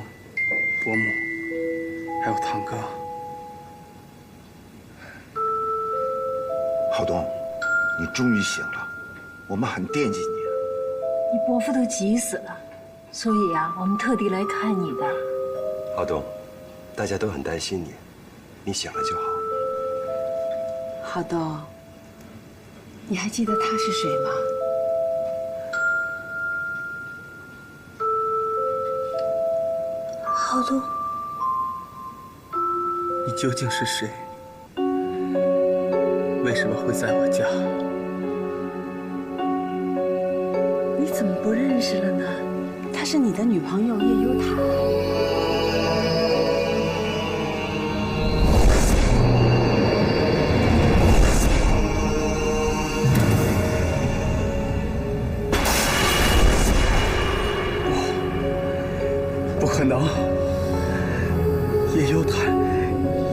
Speaker 4: 伯母，还有堂哥。
Speaker 11: 浩东，你终于醒了，我们很惦记你。
Speaker 10: 你伯父都急死了，所以呀，我们特地来看你的。
Speaker 12: 浩东，大家都很担心你，你醒了就好。
Speaker 6: 浩东，你还记得他是谁吗？
Speaker 1: 浩东，
Speaker 4: 你究竟是谁？为什么会在我家？
Speaker 6: 你怎么不认识了呢？她是你的女朋友叶幽檀。
Speaker 4: 不可能！叶幽檀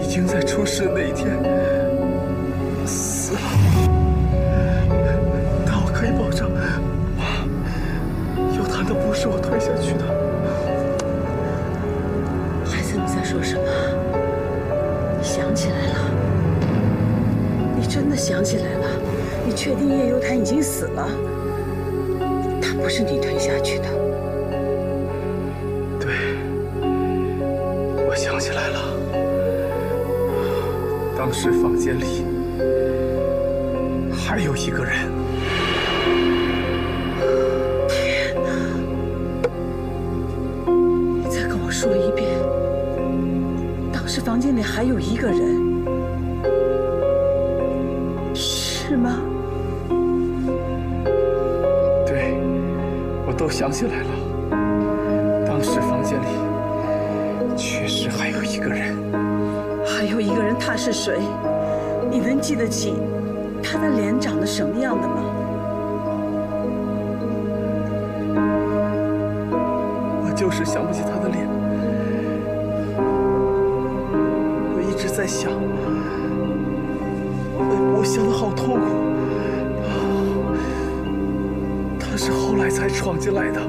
Speaker 4: 已经在出事那一天死了。但我可以保证，幽檀的不是我推下去的。
Speaker 6: 孩子，你在说什么？你想起来了？你真的想起来了？你确定叶幽檀已经死了？她不是你推下去的。
Speaker 4: 我想起来了，当时房间里还有一个人。
Speaker 6: 天哪！你再跟我说一遍，当时房间里还有一个人，是吗？
Speaker 4: 对，我都想起来了，当时房间里确实还有一个人。
Speaker 6: 还有一个人，他是谁？你能记得起他的脸长得什么样的吗？
Speaker 4: 我就是想不起他的脸。我一直在想，我想得好痛苦。他是后来才闯进来的，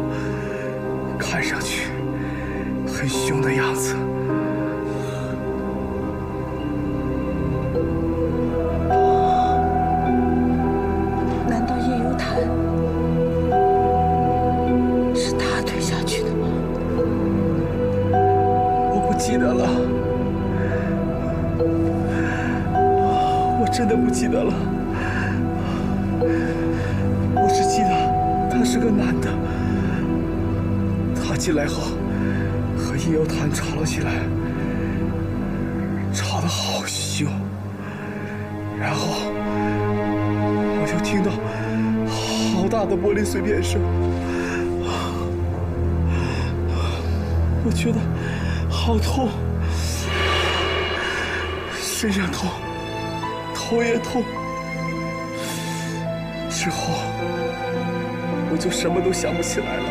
Speaker 4: 看上去很凶的样子。
Speaker 6: 难道叶幽檀是他推下去的吗？
Speaker 4: 我不记得了，我真的不记得了。我只记得他是个男的，他进来后和叶幽檀吵了起来，吵得好凶，然后我就听到好大的玻璃碎片声，我觉得好痛，身上痛，头也痛。之后我就什么都想不起来了。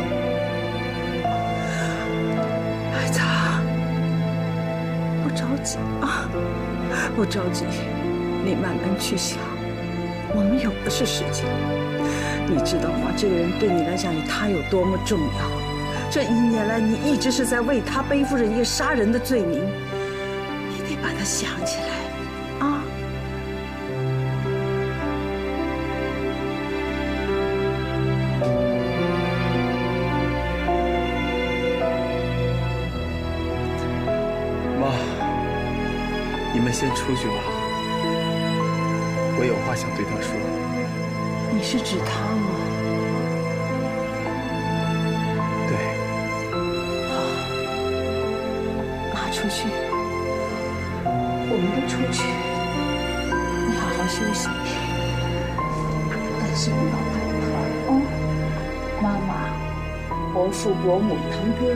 Speaker 6: 孩子，不着急啊，不着急，你慢慢去想，我们有的是时间。你知道吗？这个人对你来讲，他有多么重要？这1年来，你一直是在为他背负着一个杀人的罪名，你得把他想起来，啊！
Speaker 4: 妈，你们先出去吧，我有话想对他说。
Speaker 6: 你是指他吗？
Speaker 4: 对。
Speaker 6: 好，妈出去，我们都出去，你好好休息，但是不要害怕哦。妈妈、伯父、伯母、堂哥、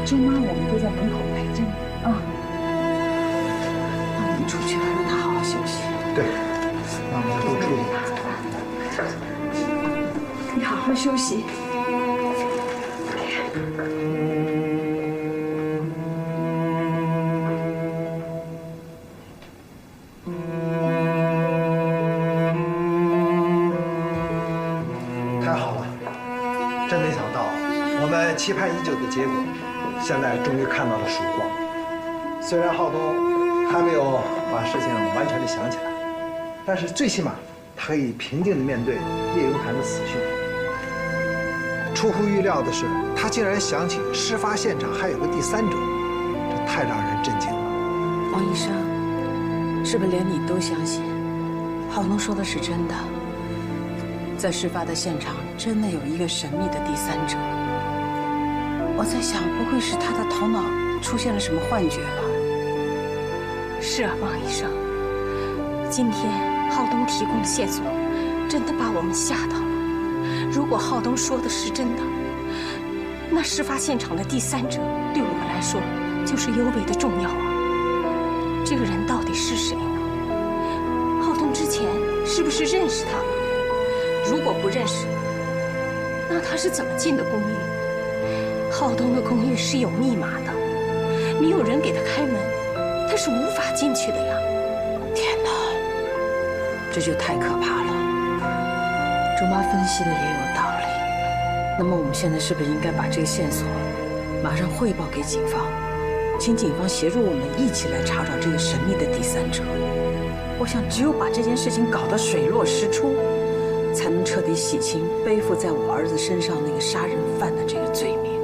Speaker 6: 舅妈，我们都在门口陪着你啊。那我们出去了，让他好好休息。
Speaker 11: 对，那我们都注意。
Speaker 6: 你好好休息。
Speaker 13: 真没想到，我们期盼已久的结果，现在终于看到了曙光。虽然浩东还没有把事情完全的想起来，但是最起码他可以平静的面对叶游潭的死讯。出乎预料的是，他竟然想起事发现场还有个第三者，这太让人震惊了。
Speaker 6: 王医生，是不是连你都相信浩东说的是真的？在事发的现场真的有一个神秘的第三者。我在想，不会是他的头脑出现了什么幻觉吧？
Speaker 14: 是啊，王医生，今天浩东提供的线索真的把我们吓到了。如果浩东说的是真的，那事发现场的第三者对我们来说就是尤为的重要啊。这个人到底是谁呢？浩东之前是不是认识他呢？如果不认识，那他是怎么进的公寓？浩东的公寓是有密码的，没有人给他开门，他是无法进去的呀。
Speaker 6: 天哪，这就太可怕了。周妈分析的也有道理。那么我们现在是不是应该把这个线索马上汇报给警方，请警方协助我们一起来查找这个神秘的第三者？我想，只有把这件事情搞得水落石出，才能彻底洗清背负在我儿子身上那个杀人犯的这个罪名，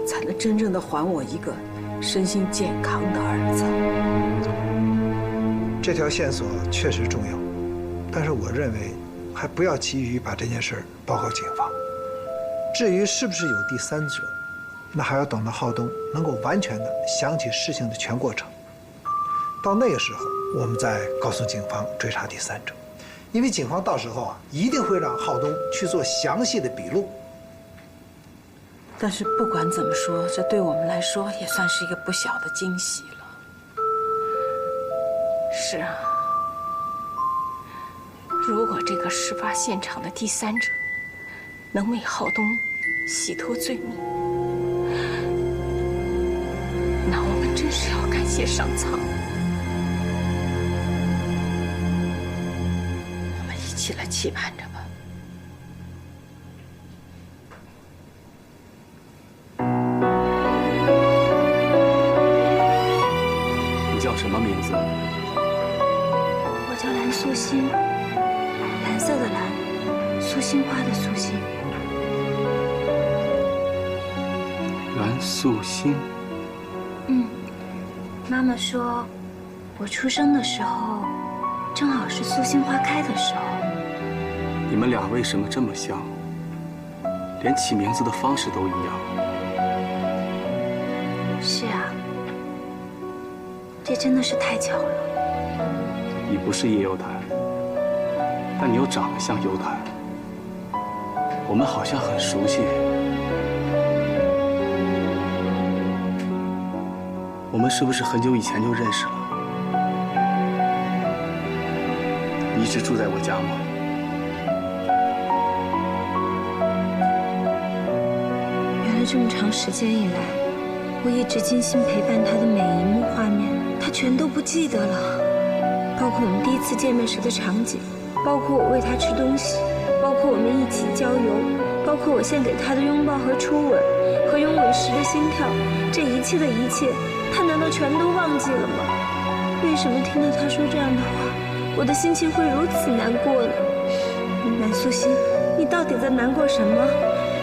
Speaker 6: 才能真正的还我一个身心健康的儿子。
Speaker 13: 这条线索确实重要，但是我认为还不要急于把这件事报告警方。至于是不是有第三者，那还要等到浩东能够完全的想起事情的全过程。到那个时候，我们再告诉警方追查第三者，因为警方到时候一定会让浩东去做详细的笔录。
Speaker 6: 但是不管怎么说，这对我们来说也算是一个不小的惊喜了。
Speaker 14: 是啊，如果这个事发现场的第三者能为浩东洗脱罪名，那我们真是要感谢上苍。
Speaker 6: 我们一起来期盼着吧。
Speaker 3: 你叫什么名字？
Speaker 1: 我叫蓝素心，蓝色的蓝，素心花的素心。
Speaker 3: 蓝素心。
Speaker 1: 妈妈说，我出生的时候，正好是素心花开的时候。
Speaker 3: 你们俩为什么这么像？连起名字的方式都一样。
Speaker 1: 是啊，这真的是太巧了。
Speaker 3: 你不是叶游潭，但你又长得像游潭，我们好像很熟悉。我们是不是很久以前就认识了？你一直住在我家吗？
Speaker 1: 原来这么长时间以来，我一直精心陪伴他的每一幕画面，他全都不记得了。包括我们第一次见面时的场景，包括我喂他吃东西，包括我们一起郊游，包括我献给他的拥抱和初吻，和拥吻时的心跳，这一切的一切，他难道全都忘记了吗？为什么听到他说这样的话，我的心情会如此难过呢？蓝素心，你到底在难过什么？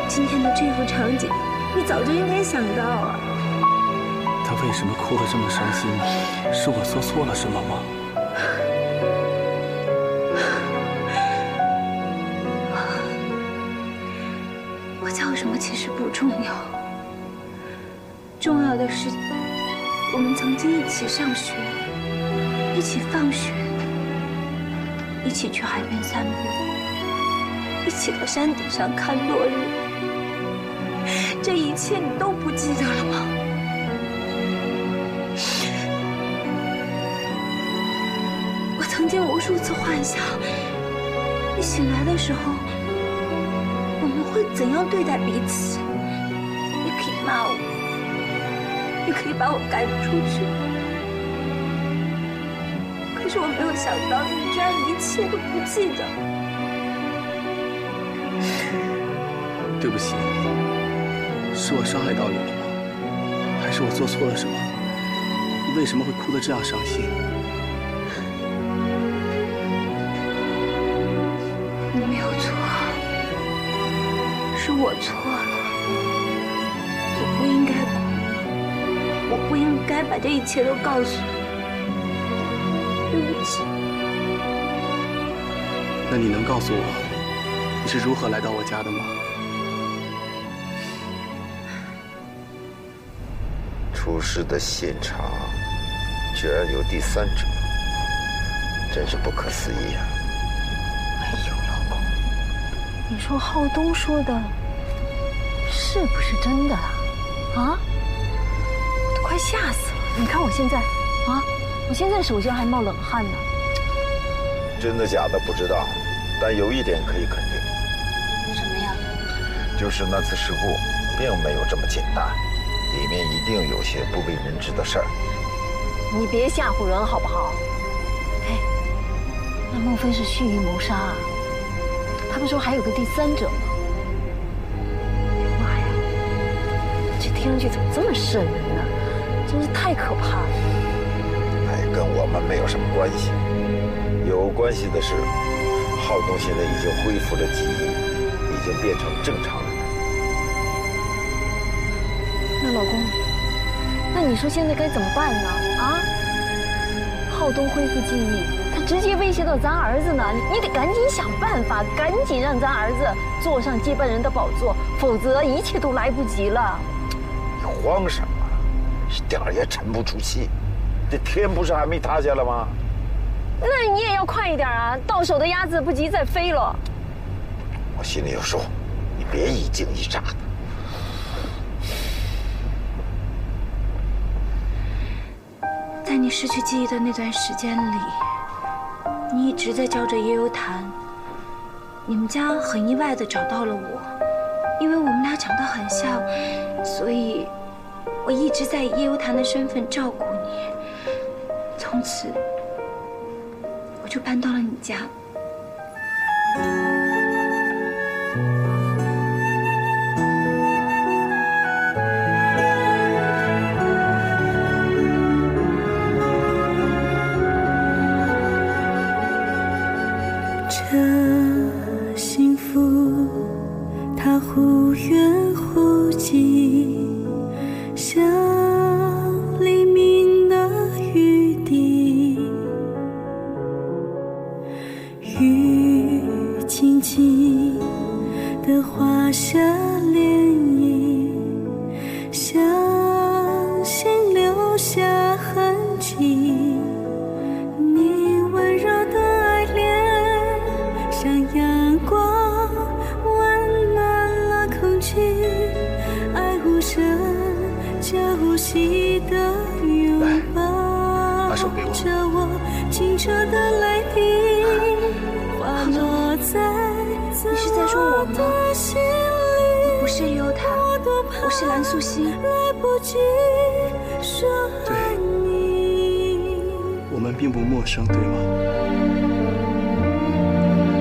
Speaker 1: 今天的这幅场景，你早就应该想到啊。
Speaker 3: 他为什么哭得这么伤心？是我做错了什么吗？
Speaker 1: 我叫什么其实不重要，重要的是我们曾经一起上学，一起放学，一起去海边散步，一起到山顶上看落日。这一切你都不记得了吗？我曾经无数次幻想，你醒来的时候，我们会怎样对待彼此？你可以骂我，你可以把我赶出去，可是我没有想到，你居然一切都不记得。
Speaker 4: 对不起，是我伤害到你了吗？还是我做错了什么？你为什么会哭得这样伤心？
Speaker 1: 你没有错，是我错了，我不应该哭，我不应该把这一切都告诉你，对不起。
Speaker 4: 那你能告诉我，你是如何来到我家的吗？
Speaker 11: 出事的现场居然有第三者，真是不可思议啊！
Speaker 8: 哎呦，老公，你说浩东说的是不是真的啊？啊？我都快吓死了！你看我现在啊，我现在手心还冒冷汗呢。
Speaker 11: 真的假的不知道，但有一点可以肯定。
Speaker 1: 什么呀？
Speaker 11: 就是那次事故并没有这么简单，里面一定有些不为人知的事儿。
Speaker 8: 你别吓唬人好不好？哎，那莫非是蓄意谋杀啊？他不说还有个第三者吗？妈呀，这听上去怎么这么瘆人呢？真是太可怕了。
Speaker 11: 哎，跟我们没有什么关系。有关系的是，浩东现在已经恢复了记忆，已经变成正常人了。
Speaker 8: 那老公，那你说现在该怎么办呢？啊？浩东恢复记忆，他直接威胁到咱儿子呢，你得赶紧想办法，赶紧让咱儿子坐上接班人的宝座，否则一切都来不及了。
Speaker 11: 你慌什么？一点儿也沉不住气。这天不是还没塌下来吗？
Speaker 8: 那你也要快一点啊！到手的鸭子不急再飞了。
Speaker 11: 我心里有数，你别一惊一乍的。
Speaker 1: 在你失去记忆的那段时间里，你一直在教着夜游谭。你们家很意外地找到了我，因为我们俩长得很像，所以我一直在以夜游谭的身份照顾你。从此，我就搬到了你家。
Speaker 15: 这幸福，它忽远忽近，像黎明的雨滴，雨轻轻地划下涟漪，向心留下痕迹。你温柔的爱恋，像阳光温暖了空气，爱无声叫呼吸的拥抱着我清澈的泪滴，滑落在
Speaker 1: 你是在说我吗？我不是夜游谭，我是蓝素心。
Speaker 15: 来不及说爱你。
Speaker 4: 我们并不陌生，对吗？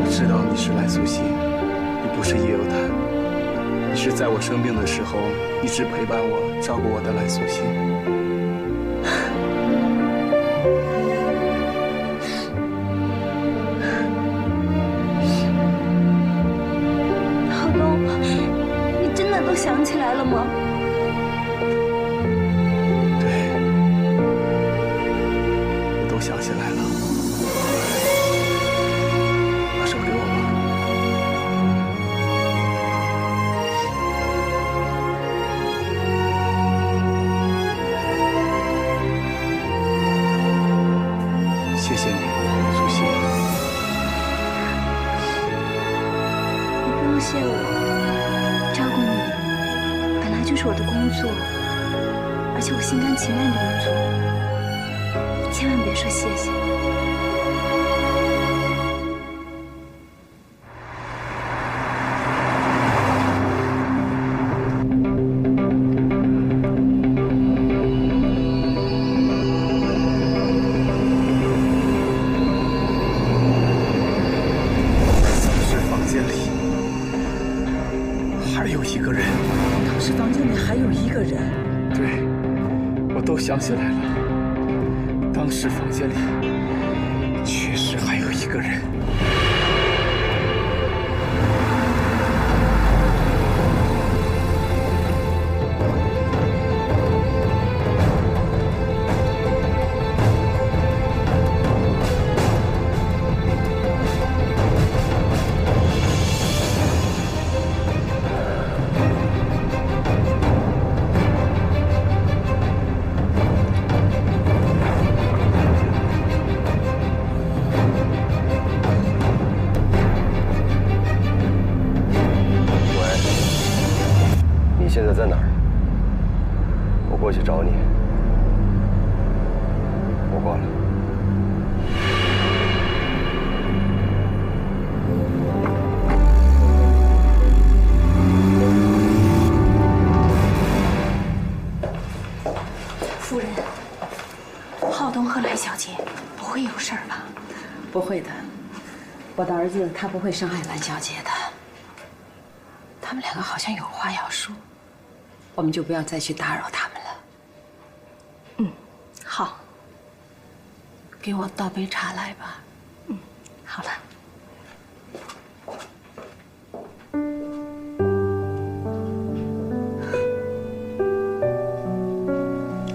Speaker 4: 我知道你是蓝素心，你不是夜游谭，你是在我生病的时候一直陪伴我、照顾我的蓝素心。
Speaker 1: 浩东，你真的都想起来了吗？
Speaker 4: 想起来了，把手给我吧。谢谢你，苏西。
Speaker 1: 你不用谢我，照顾你本来就是我的工作，而且我心甘情愿这么做。千万别说谢谢。
Speaker 4: 丧尸房间里还有有一个人。
Speaker 6: 当时房间里还有一个人。
Speaker 4: 对，我都想起来了。当时房间里确实还有一个人。
Speaker 12: 你现在在哪儿？我过去找你。我挂了。
Speaker 14: 夫人，浩东和来小姐不会有事儿吧？
Speaker 6: 不会的，我的儿子他不会伤害蓝小姐的。他们两个好像有话要说，我们就不要再去打扰他们了。
Speaker 14: 嗯，好。
Speaker 6: 给我倒杯茶来吧。
Speaker 14: 嗯，好了。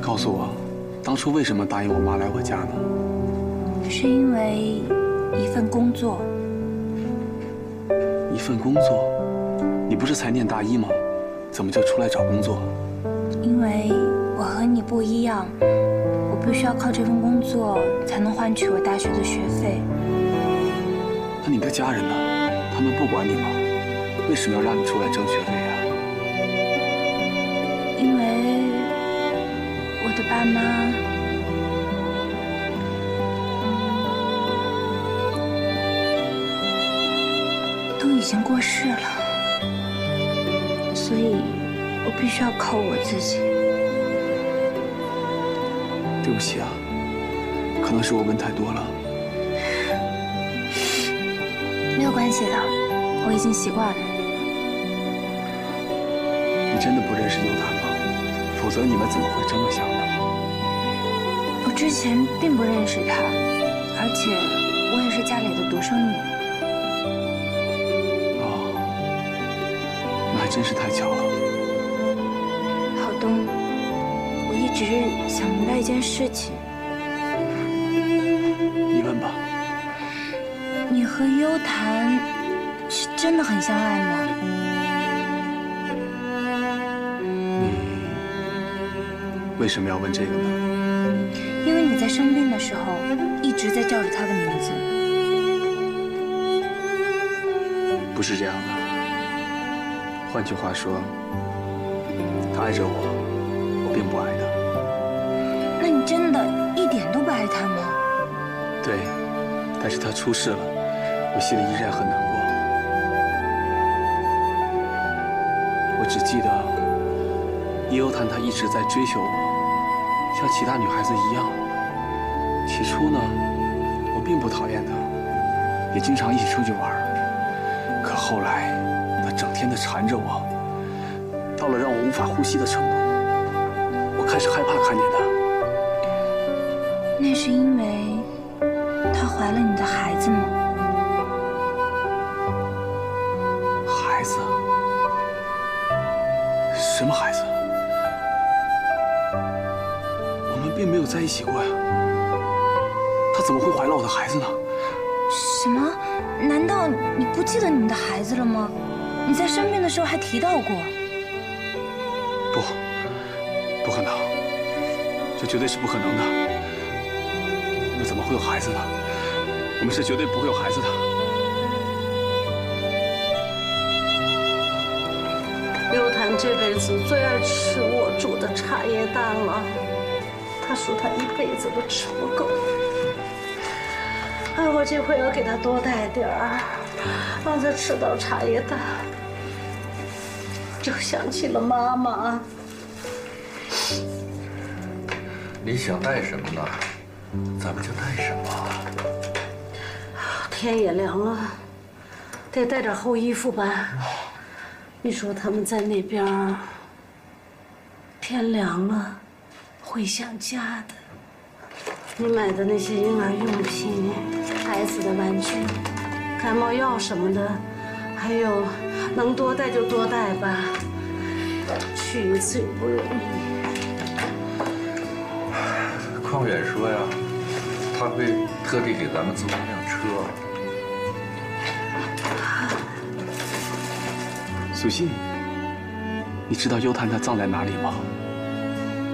Speaker 16: 告诉我，当初为什么答应我妈来我家呢？
Speaker 1: 是因为一份工作。
Speaker 16: 一份工作？你不是才念大一吗？怎么就出来找工作？
Speaker 1: 因为我和你不一样，我必须要靠这份工作才能换取我大学的学费。
Speaker 16: 那你的家人呢？他们不管你吗？为什么要让你出来挣学费啊？
Speaker 1: 因为我的爸妈都已经过世了，所以我必须要靠我自己。
Speaker 16: 对不起啊，可能是我问太多了。
Speaker 1: 没有关系的，我已经习惯了。
Speaker 16: 你真的不认识尤坦吗？否则你们怎么会这么想呢？
Speaker 1: 我之前并不认识他，而且我也是家里的独生女。
Speaker 16: 那还真是太巧了。
Speaker 1: 浩东，我一直想明白一件事情。
Speaker 16: 你问吧。
Speaker 1: 你和优谈是真的很相爱吗？
Speaker 16: 为什么要问这个呢？
Speaker 1: 因为你在生病的时候一直在叫着他的名字。
Speaker 16: 不是这样的。换句话说，他爱着我，我并不爱他。
Speaker 1: 那你真的一点都不爱他吗？
Speaker 16: 对，但是他出事了，我心里依然很难过。我只记得叶幽谈他一直在追求我，像其他女孩子一样。起初呢，我并不讨厌他，也经常一起出去玩。可后来，他整天的缠着我，到了让我无法呼吸的程度，我开始害怕看见他。
Speaker 1: 那是因为她怀了你的孩子吗？
Speaker 16: 孩子？什么孩子？我们并没有在一起过呀。她怎么会怀了我的孩子呢？
Speaker 1: 什么？难道你不记得你们的孩子了吗？你在生病的时候还提到过。
Speaker 16: 不可能，这绝对是不可能的。我们怎么会有孩子呢？我们是绝对不会有孩子的。
Speaker 5: 优谈这辈子最爱吃我煮的茶叶蛋了，他说他一辈子都吃不够。哎，我这回要给他多带点儿，让他吃到茶叶蛋，就想起了妈妈。
Speaker 7: 你想带什么呢？咱们就带什么。
Speaker 5: 天也凉了，得带点厚衣服吧。你说他们在那边天凉了，会想家的。你买的那些婴儿用品、孩子的玩具、感冒药什么的，还有能多带就多带吧，去一次也不容易。
Speaker 7: 匡远说呀，他会特地给咱们租一辆车。
Speaker 16: 苏信，你知道优谈他葬在哪里吗？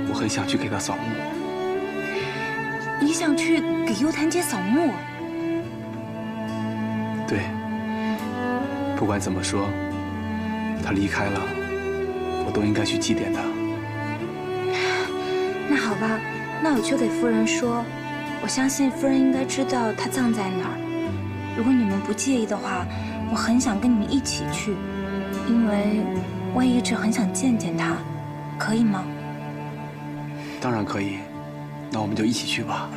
Speaker 16: 我很想去给他扫墓。
Speaker 1: 你想去给优谈姐扫墓？
Speaker 16: 对。不管怎么说，他离开了，我都应该去祭奠他。
Speaker 1: 那好吧，那我去给夫人说。我相信夫人应该知道他葬在哪儿。如果你们不介意的话，我很想跟你们一起去，因为我也一直很想见见他，可以吗？
Speaker 16: 当然可以，那我们就一起去吧。